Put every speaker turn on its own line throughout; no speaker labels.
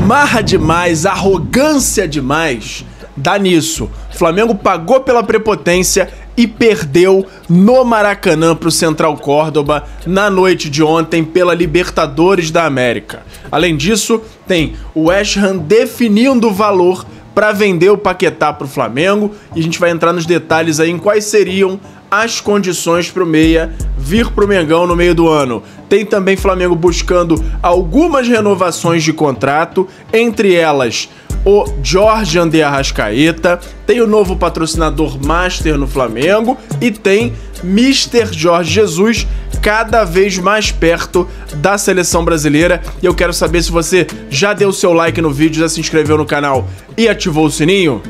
Marra demais, arrogância demais, dá nisso. O Flamengo pagou pela prepotência e perdeu no Maracanã para o Central Córdoba na noite de ontem pela Libertadores da América. Além disso, tem o West Ham definindo o valor para vender o Paquetá para o Flamengo e a gente vai entrar nos detalhes aí em quais seriam as condições para o Meia vir para o Mengão no meio do ano. Tem também Flamengo buscando algumas renovações de contrato, entre elas o Jorge André Arrascaeta, tem o novo patrocinador Master no Flamengo e tem Mr. Jorge Jesus cada vez mais perto da seleção brasileira. E eu quero saber se você já deu seu like no vídeo, já se inscreveu no canal e ativou o sininho.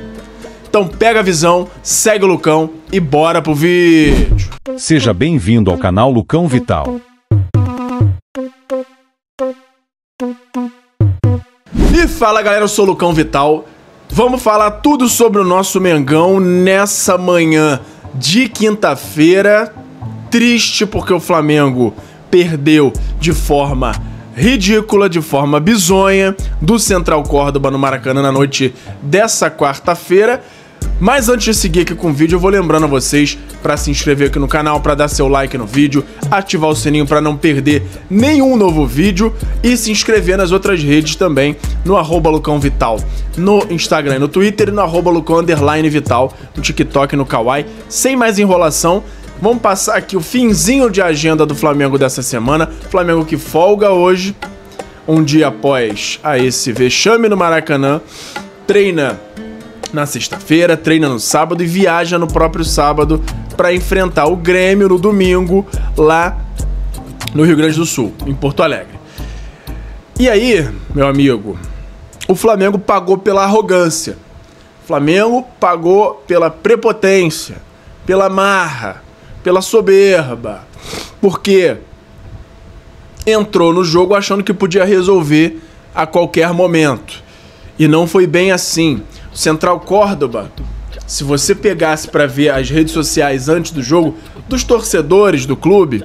Então pega a visão, segue o Lucão e bora pro vídeo.
Seja bem-vindo ao canal Lucão Vital.
E fala galera, eu sou o Lucão Vital. Vamos falar tudo sobre o nosso Mengão nessa manhã de quinta-feira. Triste porque o Flamengo perdeu de forma ridícula, de forma bizonha, do Central Córdoba no Maracanã na noite dessa quarta-feira. Mas antes de seguir aqui com o vídeo, eu vou lembrando a vocês para se inscrever aqui no canal, para dar seu like no vídeo, ativar o sininho para não perder nenhum novo vídeo e se inscrever nas outras redes também, no @LucãoVital, no Instagram e no Twitter e no @Lucão_Vital, no TikTok e no Kawaii. Sem mais enrolação, vamos passar aqui o finzinho de agenda do Flamengo dessa semana. Flamengo que folga hoje, um dia após esse vexame no Maracanã, treina na sexta-feira, treina no sábado e viaja no próprio sábado para enfrentar o Grêmio no domingo lá no Rio Grande do Sul, em Porto Alegre. E aí, meu amigo, o Flamengo pagou pela arrogância, o Flamengo pagou pela prepotência, pela marra, pela soberba, porque entrou no jogo achando que podia resolver a qualquer momento. E não foi bem assim. O Central Córdoba, se você pegasse para ver as redes sociais antes do jogo, dos torcedores do clube,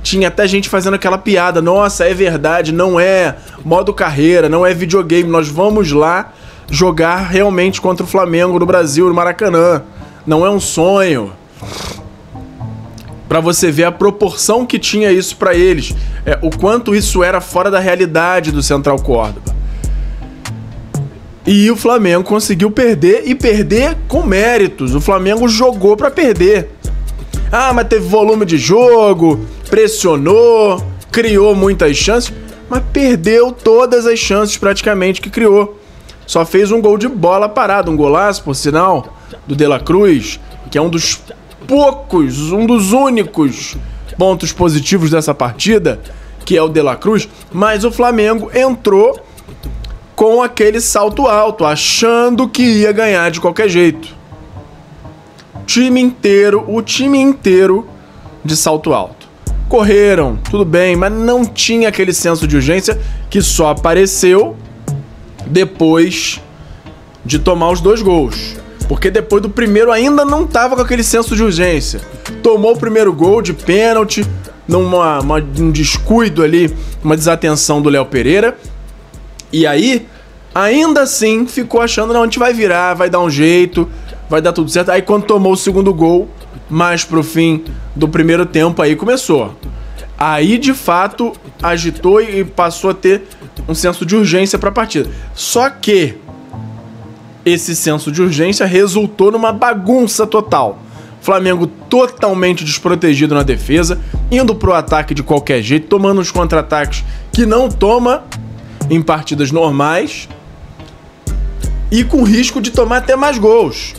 tinha até gente fazendo aquela piada: nossa, é verdade, não é modo carreira, não é videogame, nós vamos lá jogar realmente contra o Flamengo no Brasil, no Maracanã. Não é um sonho. Para você ver a proporção que tinha isso para eles, o quanto isso era fora da realidade do Central Córdoba. E o Flamengo conseguiu perder e perder com méritos. O Flamengo jogou para perder. Ah, mas teve volume de jogo, pressionou, criou muitas chances, mas perdeu todas as chances praticamente que criou. Só fez um gol de bola parado, um golaço, por sinal, do De La Cruz, que é um dos poucos, um dos únicos pontos positivos dessa partida, que é o De La Cruz. Mas o Flamengo entrou com aquele salto alto, achando que ia ganhar de qualquer jeito. O time inteiro de salto alto. Correram, tudo bem, mas não tinha aquele senso de urgência que só apareceu depois de tomar os 2 gols. Porque depois do primeiro ainda não estava com aquele senso de urgência. Tomou o primeiro gol de pênalti, num descuido ali, uma desatenção do Léo Pereira. E aí, ainda assim, ficou achando: não, a gente vai virar, vai dar um jeito, vai dar tudo certo. Aí quando tomou o segundo gol, mais pro fim do primeiro tempo, aí começou. Aí, de fato, agitou e passou a ter um senso de urgência para a partida. Só que esse senso de urgência resultou numa bagunça total. Flamengo totalmente desprotegido na defesa, indo pro ataque de qualquer jeito, tomando uns contra-ataques que não toma em partidas normais e com risco de tomar até mais gols.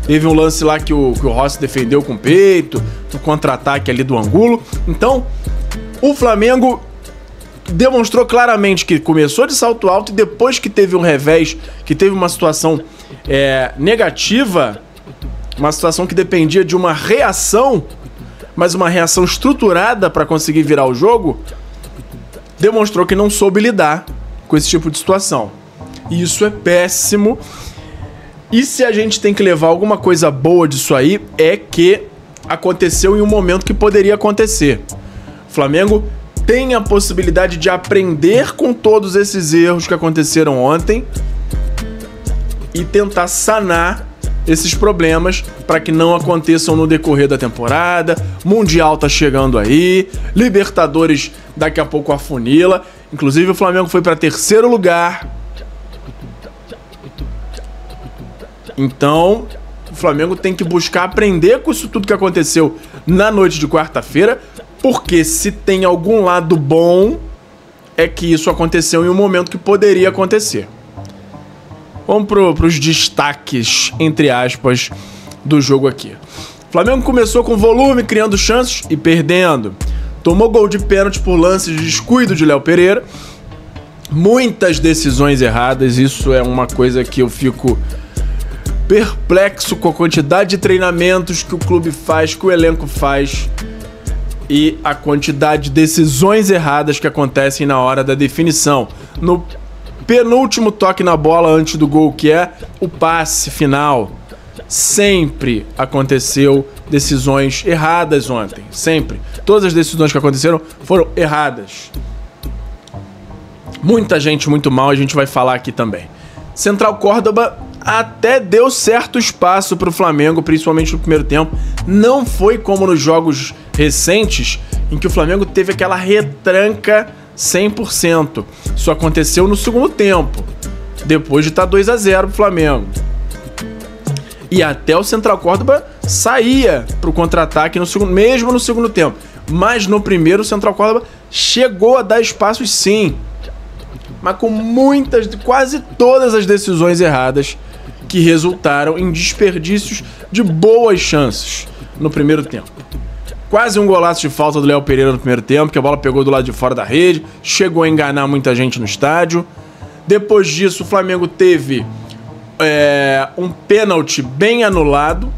Teve um lance lá que o Rossi defendeu com o peito, no contra-ataque ali do Angulo. Então, o Flamengo demonstrou claramente que começou de salto alto e depois que teve um revés, que teve uma situação negativa, uma situação que dependia de uma reação, mas uma reação estruturada para conseguir virar o jogo, demonstrou que não soube lidar com esse tipo de situação. E isso é péssimo. E se a gente tem que levar alguma coisa boa disso aí, é que aconteceu em um momento que poderia acontecer. O Flamengo tem a possibilidade de aprender com todos esses erros que aconteceram ontem e tentar sanar esses problemas para que não aconteçam no decorrer da temporada. Mundial tá chegando aí, Libertadores daqui a pouco afunila. Inclusive o Flamengo foi para terceiro lugar. Então, o Flamengo tem que buscar aprender com isso tudo que aconteceu na noite de quarta-feira, porque se tem algum lado bom, é que isso aconteceu em um momento que poderia acontecer. Vamos pros destaques, entre aspas, do jogo aqui. O Flamengo começou com volume, criando chances e perdendo. Tomou gol de pênalti por lance de descuido de Léo Pereira. Muitas decisões erradas, isso é uma coisa que eu fico perplexo com a quantidade de treinamentos que o clube faz, que o elenco faz e a quantidade de decisões erradas que acontecem na hora da definição. No penúltimo toque na bola antes do gol, que é o passe final, sempre aconteceu decisões erradas ontem, sempre. Todas as decisões que aconteceram foram erradas. Muita gente muito mal, a gente vai falar aqui também. Central Córdoba até deu certo espaço para o Flamengo, principalmente no primeiro tempo. Não foi como nos jogos recentes, em que o Flamengo teve aquela retranca 100%. Isso aconteceu no segundo tempo, depois de estar 2-0 pro Flamengo. E até o Central Córdoba saía pro contra-ataque mesmo no segundo tempo. Mas no primeiro, o Central Córdoba chegou a dar espaços sim, mas com quase todas as decisões erradas que resultaram em desperdícios de boas chances no primeiro tempo. Quase um golaço de falta do Léo Pereira no primeiro tempo, que a bola pegou do lado de fora da rede, chegou a enganar muita gente no estádio. Depois disso, o Flamengo teve um pênalti bem anulado,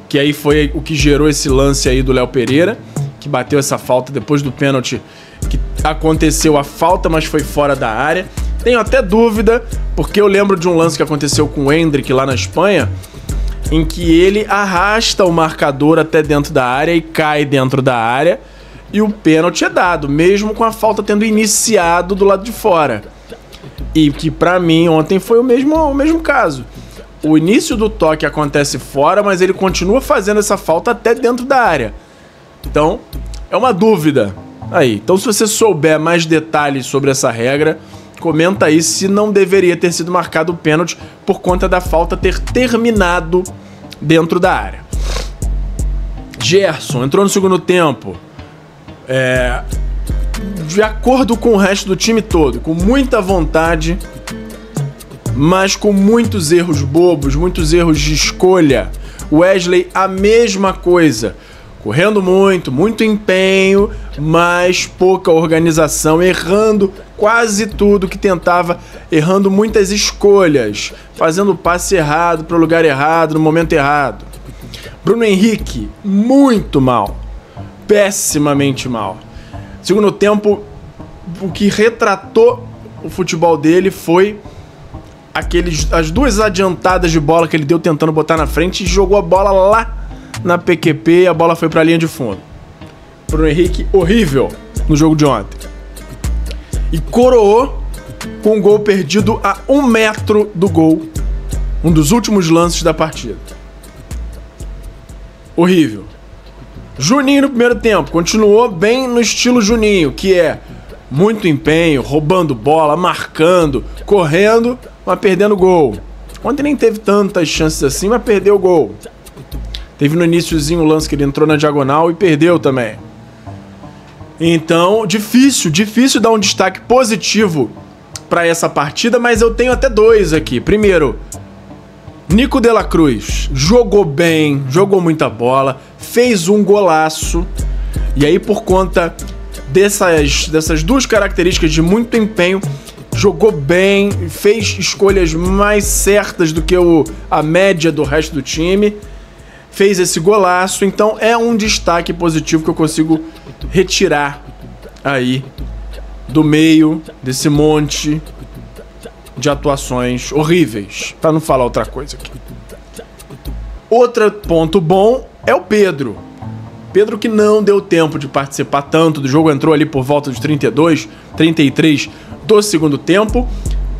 que aí foi o que gerou esse lance aí do Léo Pereira, que bateu essa falta depois do pênalti, que aconteceu a falta, mas foi fora da área. Tenho até dúvida, porque eu lembro de um lance que aconteceu com o Endrick lá na Espanha, em que ele arrasta o marcador até dentro da área e cai dentro da área, e o pênalti é dado, mesmo com a falta tendo iniciado do lado de fora. E que pra mim ontem foi o mesmo caso. O início do toque acontece fora, mas ele continua fazendo essa falta até dentro da área. Então, é uma dúvida aí. Então, se você souber mais detalhes sobre essa regra, comenta aí se não deveria ter sido marcado o pênalti por conta da falta ter terminado dentro da área. Gerson entrou no segundo tempo, de acordo com o resto do time todo, com muita vontade, mas com muitos erros bobos, muitos erros de escolha. Wesley, a mesma coisa. Correndo muito empenho, mas pouca organização, errando quase tudo que tentava, errando muitas escolhas, fazendo o passe errado para o lugar errado, no momento errado. Bruno Henrique, muito mal, pessimamente mal. Segundo tempo, o que retratou o futebol dele foi as duas adiantadas de bola que ele deu tentando botar na frente e jogou a bola lá na PQP, a bola foi pra linha de fundo. Bruno Henrique, horrível no jogo de ontem. E coroou com um gol perdido a 1 metro do gol. Um dos últimos lances da partida. Horrível. Juninho no primeiro tempo, continuou bem no estilo Juninho, que é muito empenho, roubando bola, marcando, correndo, mas perdendo gol. Ontem nem teve tantas chances assim, mas perdeu o gol. Teve no iniciozinho o lance que ele entrou na diagonal e perdeu também. Então, difícil dar um destaque positivo para essa partida, mas eu tenho até dois aqui. Primeiro, Nico de la Cruz jogou bem, jogou muita bola, fez um golaço. E aí, por conta dessas duas características de muito empenho, jogou bem, fez escolhas mais certas do que a média do resto do time. Fez esse golaço, então é um destaque positivo que eu consigo retirar aí do meio desse monte de atuações horríveis, para não falar outra coisa aqui. Outro ponto bom é o Pedro. Pedro que não deu tempo de participar tanto do jogo, entrou ali por volta dos 32, 33 do segundo tempo,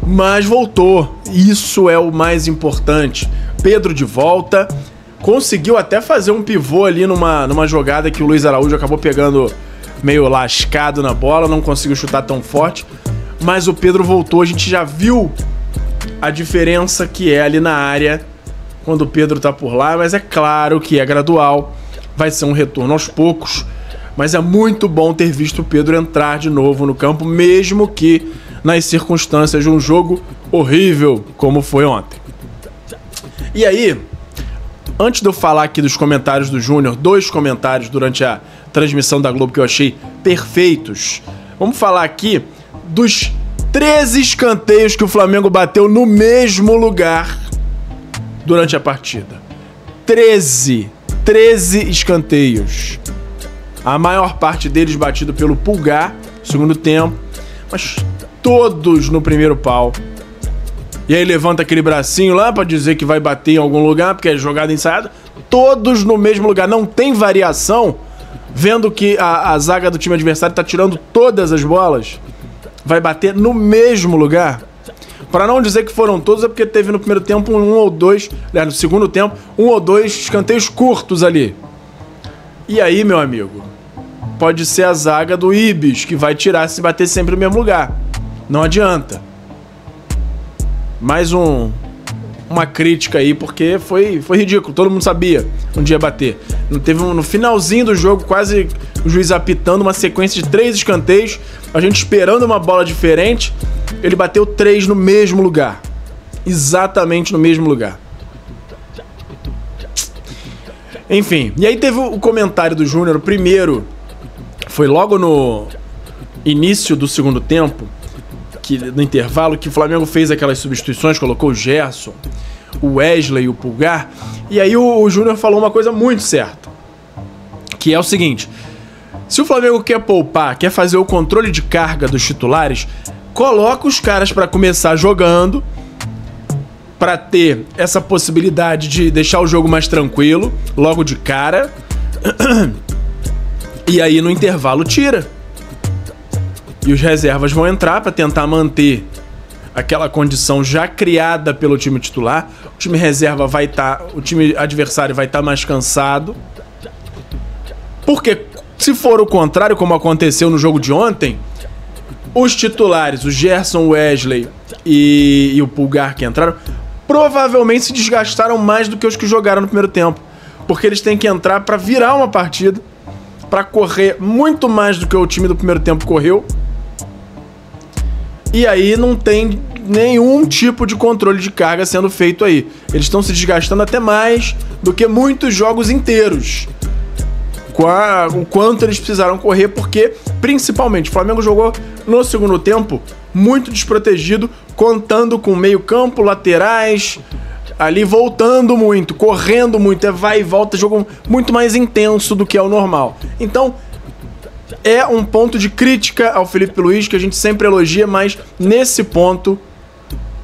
mas voltou. Isso é o mais importante. Pedro de volta, conseguiu até fazer um pivô ali numa jogada que o Luiz Araújo acabou pegando meio lascado na bola, não conseguiu chutar tão forte, mas o Pedro voltou. A gente já viu a diferença que é ali na área quando o Pedro tá por lá, mas é claro que é gradual, vai ser um retorno aos poucos, mas é muito bom ter visto o Pedro entrar de novo no campo, mesmo que nas circunstâncias de um jogo horrível como foi ontem. E aí, antes de eu falar aqui dos comentários do Júnior, 2 comentários durante a transmissão da Globo que eu achei perfeitos, vamos falar aqui dos 13 escanteios que o Flamengo bateu no mesmo lugar durante a partida. 13 escanteios. A maior parte deles batido pelo Pulgar, segundo tempo, mas todos no primeiro pau. E aí levanta aquele bracinho lá pra dizer que vai bater em algum lugar, porque é jogada ensaiada. Todos no mesmo lugar, não tem variação. Vendo que a zaga do time adversário tá tirando todas as bolas, vai bater no mesmo lugar. Para não dizer que foram todos, é porque teve no primeiro tempo um ou dois, aliás, no segundo tempo, 1 ou 2 escanteios curtos ali. E aí, meu amigo, pode ser a zaga do Ibis que vai tirar se bater sempre no mesmo lugar. Não adianta. Mais uma crítica aí, porque foi ridículo, todo mundo sabia onde ia bater. Não teve no finalzinho do jogo, quase o juiz apitando uma sequência de 3 escanteios, a gente esperando uma bola diferente, ele bateu 3 no mesmo lugar. Exatamente no mesmo lugar. Enfim, e aí teve o comentário do Júnior, o primeiro, foi logo no início do segundo tempo, no intervalo, que o Flamengo fez aquelas substituições, colocou o Gerson, o Wesley e o Pulgar, e aí o Júnior falou uma coisa muito certa, que é o seguinte: se o Flamengo quer poupar, quer fazer o controle de carga dos titulares, coloca os caras para começar jogando, para ter essa possibilidade de deixar o jogo mais tranquilo, logo de cara, e aí no intervalo tira. E os reservas vão entrar para tentar manter aquela condição já criada pelo time titular. O time reserva vai estar, o time adversário vai estar mais cansado. Porque se for o contrário, como aconteceu no jogo de ontem, os titulares, o Gerson, o Wesley e o Pulgar que entraram, provavelmente se desgastaram mais do que os que jogaram no primeiro tempo. Porque eles têm que entrar para virar uma partida, para correr muito mais do que o time do primeiro tempo correu. E aí não tem nenhum tipo de controle de carga sendo feito aí. Eles estão se desgastando até mais do que muitos jogos inteiros. O quanto eles precisaram correr, porque, principalmente, o Flamengo jogou no segundo tempo muito desprotegido, contando com meio campo, laterais, ali voltando muito, correndo muito, vai e volta, jogo muito mais intenso do que é o normal. Então, é um ponto de crítica ao Felipe Luiz, que a gente sempre elogia, mas nesse ponto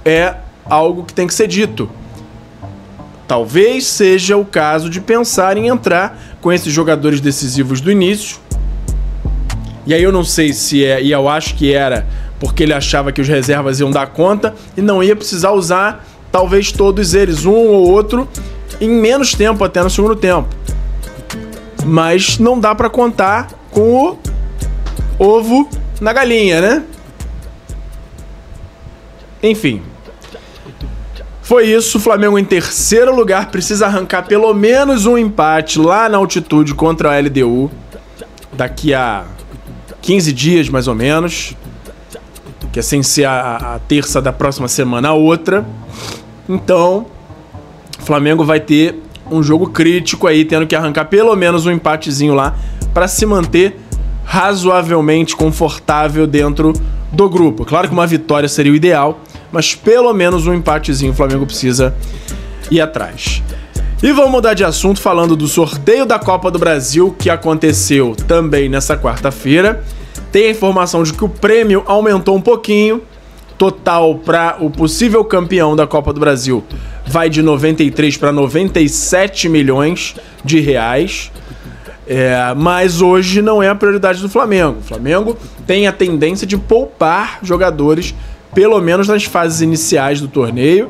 é algo que tem que ser dito. Talvez seja o caso de pensar em entrar com esses jogadores decisivos do início. E aí eu não sei se é, e eu acho que era porque ele achava que os reservas iam dar conta e não ia precisar usar talvez todos eles, um ou outro, em menos tempo até no segundo tempo. Mas não dá pra contar com o ovo na galinha, né? Enfim. Foi isso, o Flamengo em terceiro lugar, precisa arrancar pelo menos um empate lá na altitude contra a LDU, daqui a 15 dias mais ou menos, que é sem ser a terça da próxima semana a outra. Então, o Flamengo vai ter um jogo crítico aí, tendo que arrancar pelo menos um empatezinho lá, para se manter razoavelmente confortável dentro do grupo. Claro que uma vitória seria o ideal, mas pelo menos um empatezinho o Flamengo precisa ir atrás. E vamos mudar de assunto falando do sorteio da Copa do Brasil, que aconteceu também nessa quarta-feira. Tem a informação de que o prêmio aumentou um pouquinho. Total para o possível campeão da Copa do Brasil vai de 93 para 97 milhões de reais. Mas hoje não é a prioridade do Flamengo. O Flamengo tem a tendência de poupar jogadores, pelo menos nas fases iniciais do torneio,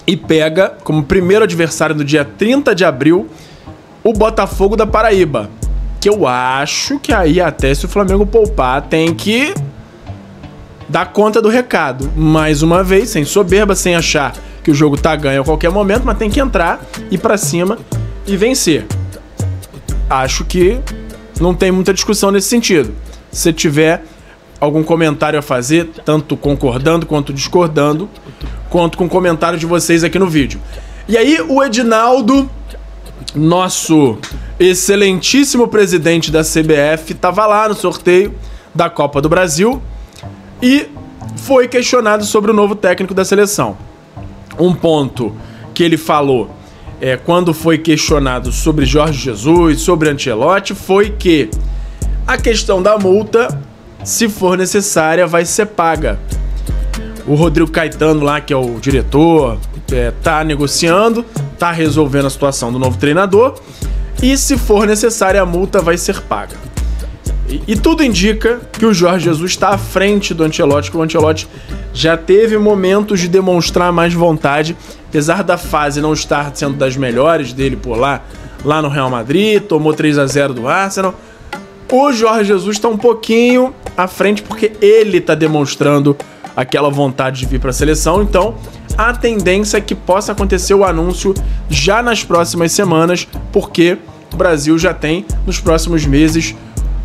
e pega como primeiro adversário no dia 30 de abril o Botafogo da Paraíba, que eu acho que aí até se o Flamengo poupar tem que dar conta do recado. Mais uma vez, sem soberba, sem achar que o jogo tá ganho a qualquer momento, mas tem que entrar, ir pra cima e vencer. Acho que não tem muita discussão nesse sentido. Se tiver algum comentário a fazer, tanto concordando quanto discordando, conto com o comentário de vocês aqui no vídeo. E aí o Edinaldo, nosso excelentíssimo presidente da CBF, estava lá no sorteio da Copa do Brasil e foi questionado sobre o novo técnico da seleção. Um ponto que ele falou quando foi questionado sobre Jorge Jesus, sobre Ancelotti, foi que a questão da multa, se for necessária, vai ser paga. O Rodrigo Caetano lá, que é o diretor, tá negociando, tá resolvendo a situação do novo treinador, e se for necessária, a multa vai ser paga. E tudo indica que o Jorge Jesus está à frente do Ancelotti, que o Ancelotti já teve momentos de demonstrar mais vontade, apesar da fase não estar sendo das melhores dele por lá no Real Madrid, tomou 3-0 do Arsenal. O Jorge Jesus está um pouquinho à frente porque ele está demonstrando aquela vontade de vir para a seleção, então a tendência é que possa acontecer o anúncio já nas próximas semanas, porque o Brasil já tem nos próximos meses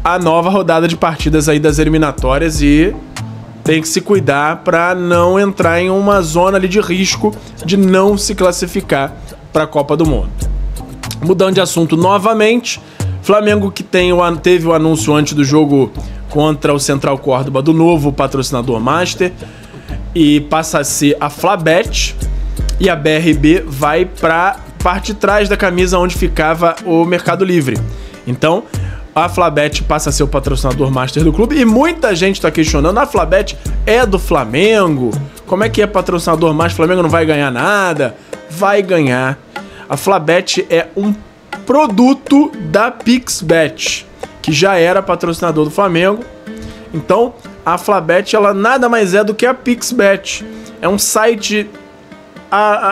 a nova rodada de partidas aí das eliminatórias e tem que se cuidar para não entrar em uma zona ali de risco de não se classificar para a Copa do Mundo. Mudando de assunto novamente, Flamengo que teve o anúncio antes do jogo contra o Central Córdoba do novo patrocinador Master e passa a ser a Flabet, e a BRB vai para parte de trás da camisa onde ficava o Mercado Livre. Então a Flabet passa a ser o patrocinador Master do clube e muita gente está questionando: a Flabet é do Flamengo? Como é que é patrocinador Master? O Flamengo não vai ganhar nada? Vai ganhar. A Flabet é um produto da Pixbet, que já era patrocinador do Flamengo. Então a Flabet, ela nada mais é do que a Pixbet. É um site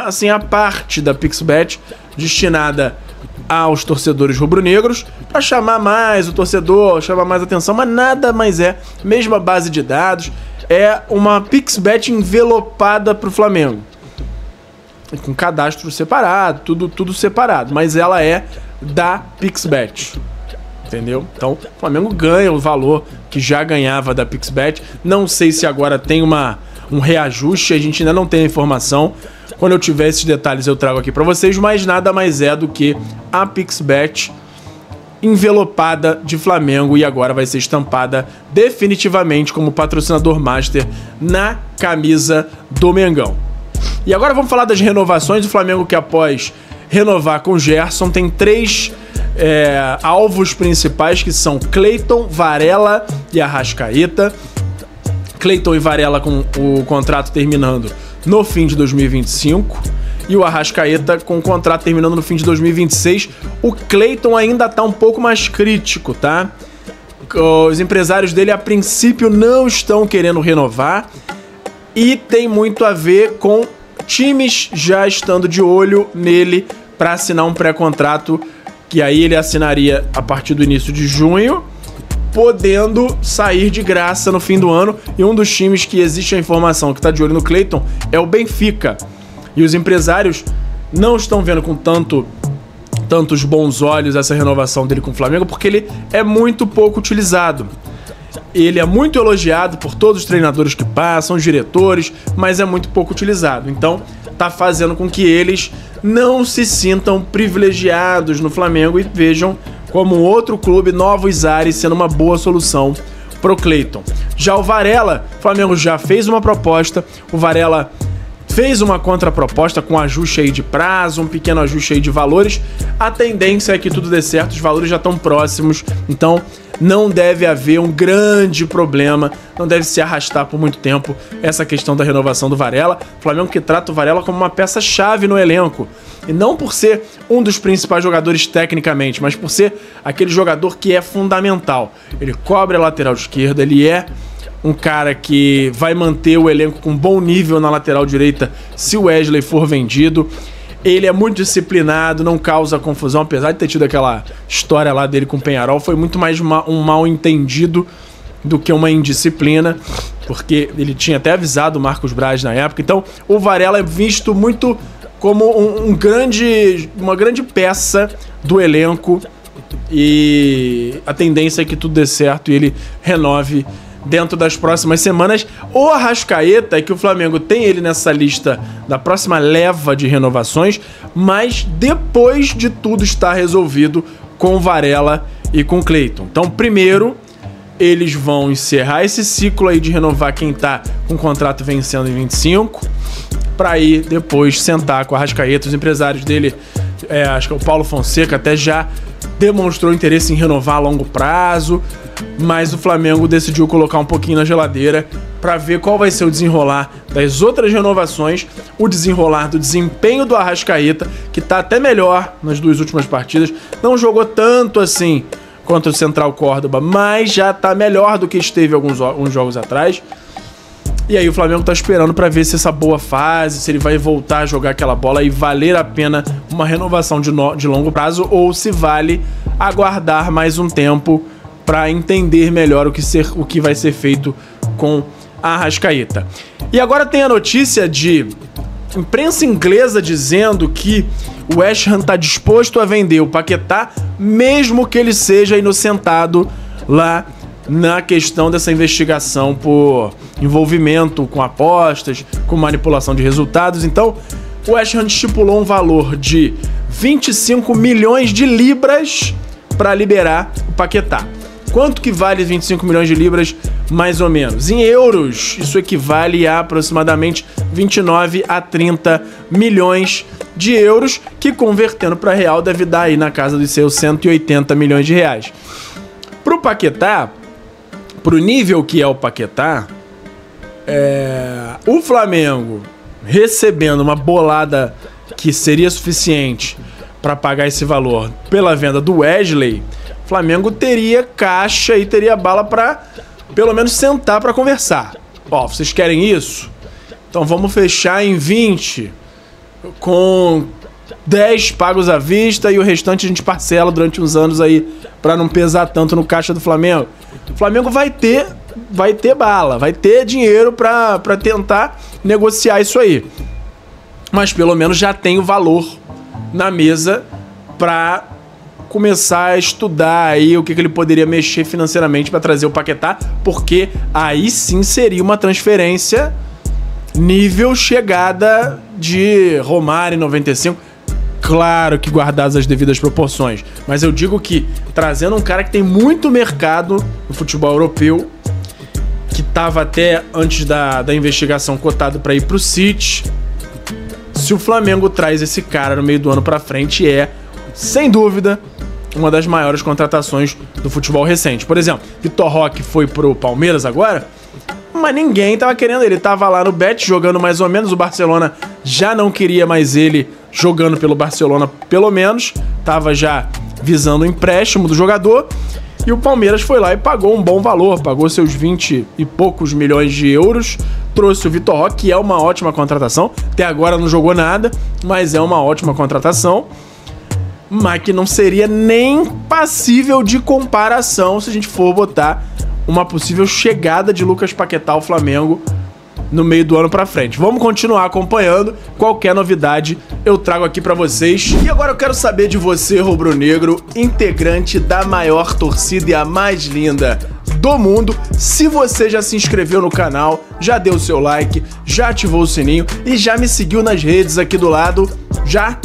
assim, a parte da Pixbet, destinada aos torcedores rubro-negros, para chamar mais o torcedor, chamar mais atenção, mas nada mais é, mesma base de dados, é uma Pixbet envelopada para o Flamengo, com cadastro separado, tudo separado, mas ela é da Pixbet, entendeu? Então o Flamengo ganha o valor que já ganhava da Pixbet. Não sei se agora tem um reajuste, a gente ainda não tem a informação. Quando eu tiver esses detalhes eu trago aqui para vocês, mas nada mais é do que a Pixbet envelopada de Flamengo e agora vai ser estampada definitivamente como patrocinador Master na camisa do Mengão. E agora vamos falar das renovações do Flamengo, que após renovar com o Gerson tem 3 alvos principais, que são Cleiton, Varela e Arrascaeta. Cleiton e Varela com o contrato terminando no fim de 2025 e o Arrascaeta com o contrato terminando no fim de 2026. O Cleiton ainda tá um pouco mais crítico, tá? Os empresários dele a princípio não estão querendo renovar e tem muito a ver com times já estando de olho nele para assinar um pré-contrato, que aí ele assinaria a partir do início de junho, podendo sair de graça no fim do ano. E um dos times que existe a informação que está de olho no Cleiton é o Benfica. E os empresários não estão vendo com tantos bons olhos essa renovação dele com o Flamengo, porque ele é muito pouco utilizado. Ele é muito elogiado por todos os treinadores que passam, os diretores, mas é muito pouco utilizado. Então tá fazendo com que eles não se sintam privilegiados no Flamengo e vejam como outro clube, novos ares, sendo uma boa solução pro Cleiton. Já o Varela, o Flamengo já fez uma proposta, o Varela fez uma contraproposta com ajuste aí de prazo, um pequeno ajuste aí de valores. A tendência é que tudo dê certo, os valores já estão próximos, então não deve haver um grande problema, não deve se arrastar por muito tempo essa questão da renovação do Varela. O Flamengo que trata o Varela como uma peça-chave no elenco, e não por ser um dos principais jogadores tecnicamente, mas por ser aquele jogador que é fundamental. Ele cobre a lateral esquerda, ele é um cara que vai manter o elenco com bom nível na lateral direita se o Wesley for vendido. Ele é muito disciplinado, não causa confusão, apesar de ter tido aquela história lá dele com o Peñarol, foi muito mais um mal entendido do que uma indisciplina, porque ele tinha até avisado o Marcos Braz na época. Então o Varela é visto muito como uma grande peça do elenco, e a tendência é que tudo dê certo e ele renove dentro das próximas semanas. O Arrascaeta é que o Flamengo tem ele nessa lista da próxima leva de renovações, mas depois de tudo estar resolvido com Varela e com Cleiton. Então, primeiro, eles vão encerrar esse ciclo aí de renovar quem tá com o contrato vencendo em 25, para aí depois sentar com o Arrascaeta. Os empresários dele, acho que é o Paulo Fonseca, até já demonstrou interesse em renovar a longo prazo, mas o Flamengo decidiu colocar um pouquinho na geladeira para ver qual vai ser o desenrolar das outras renovações, o desenrolar do desempenho do Arrascaeta, que tá até melhor nas duas últimas partidas, não jogou tanto assim contra o Central Córdoba, mas já tá melhor do que esteve alguns jogos atrás. E aí o Flamengo tá esperando para ver se essa boa fase, se ele vai voltar a jogar aquela bola e valer a pena uma renovação de longo prazo, ou se vale aguardar mais um tempo para entender melhor o que vai ser feito com a Arrascaeta. E agora tem a notícia de imprensa inglesa dizendo que o West Ham tá disposto a vender o Paquetá, mesmo que ele seja inocentado lá na questão dessa investigação por envolvimento com apostas, com manipulação de resultados. Então, o West Ham estipulou um valor de 25 milhões de libras para liberar o Paquetá. Quanto que vale 25 milhões de libras, mais ou menos? Em euros, isso equivale a aproximadamente 29 a 30 milhões de euros, que convertendo para real deve dar aí na casa dos seus 180 milhões de reais. Para o Paquetá, pro nível que é o Paquetá, o Flamengo recebendo uma bolada que seria suficiente para pagar esse valor pela venda do Wesley, o Flamengo teria caixa e teria bala para pelo menos sentar para conversar. Ó, vocês querem isso? Então vamos fechar em 20, com 10 pagos à vista e o restante a gente parcela durante uns anos aí para não pesar tanto no caixa do Flamengo. O Flamengo vai ter bala, vai ter dinheiro para tentar negociar isso aí. Mas pelo menos já tem o valor na mesa para começar a estudar aí o que ele poderia mexer financeiramente para trazer o Paquetá, porque aí sim seria uma transferência nível chegada de Romário em 95. Claro que guardadas as devidas proporções, mas eu digo que trazendo um cara que tem muito mercado no futebol europeu, que estava até antes da investigação cotado para ir pro City, se o Flamengo traz esse cara no meio do ano para frente, sem dúvida, uma das maiores contratações do futebol recente. Por exemplo, Vitor Roque foi pro Palmeiras agora, mas ninguém tava querendo ele. Tava lá no Betis jogando mais ou menos, o Barcelona já não queria mais ele jogando pelo Barcelona, pelo menos, tava já visando o empréstimo do jogador, e o Palmeiras foi lá e pagou um bom valor, pagou seus 20 e poucos milhões de euros, trouxe o Vitor Roque, que é uma ótima contratação, até agora não jogou nada, mas é uma ótima contratação, mas que não seria nem passível de comparação se a gente for botar uma possível chegada de Lucas Paquetá ao Flamengo no meio do ano pra frente. Vamos continuar acompanhando, qualquer novidade eu trago aqui pra vocês. E agora eu quero saber de você, rubro-negro, integrante da maior torcida e a mais linda do mundo. Se você já se inscreveu no canal, já deu o seu like, já ativou o sininho e já me seguiu nas redes aqui do lado, já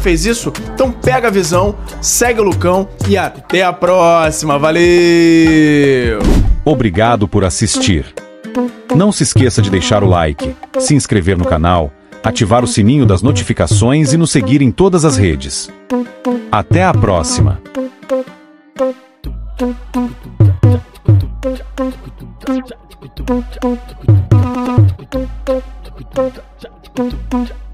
fez isso? Então pega a visão, segue o Lucão e até a próxima. Valeu!
Obrigado por assistir. Não se esqueça de deixar o like, se inscrever no canal ativar o sininho das notificações e nos seguir em todas as redes. Até a próxima!
Tchau.